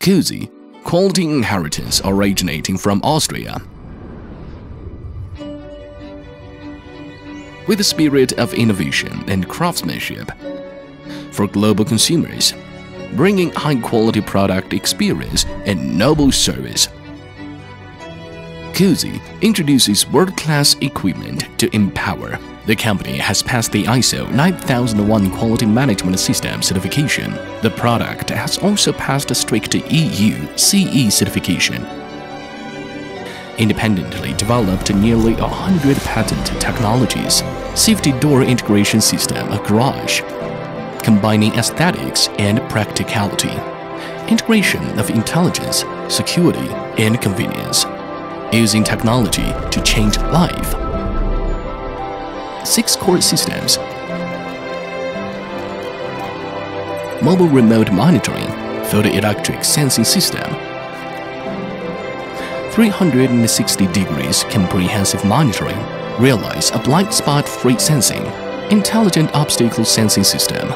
KUZI, quality inheritance originating from Austria. With a spirit of innovation and craftsmanship for global consumers, bringing high-quality product experience and noble service. KUZI introduces world-class equipment to empower. The company has passed the ISO 9001 Quality Management System certification. The product has also passed a strict EU CE certification. Independently developed nearly 100 patent technologies. Safety door integration system, a garage, combining aesthetics and practicality. Integration of intelligence, security, and convenience. Using technology to change life. 6 core systems. Mobile remote monitoring, photoelectric sensing system. 360 degrees comprehensive monitoring, realize a blind spot free sensing. Intelligent obstacle sensing system,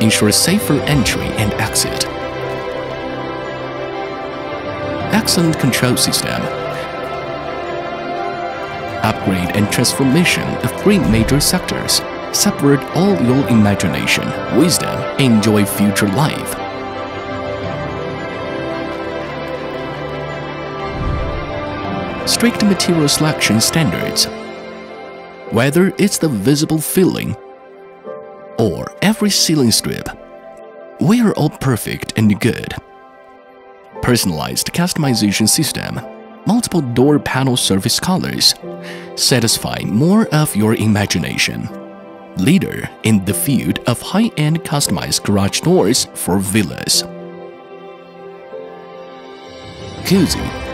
ensure safer entry and exit. Excellent control system. Upgrade and transformation of 3 major sectors. Subvert all your imagination, wisdom, enjoy future life. Strict material selection standards. Whether it's the visible filling or every ceiling strip, we are all perfect and good. Personalized customization system. Multiple door panel surface colors, satisfy more of your imagination. Leader in the field of high-end customized garage doors for villas. KUZI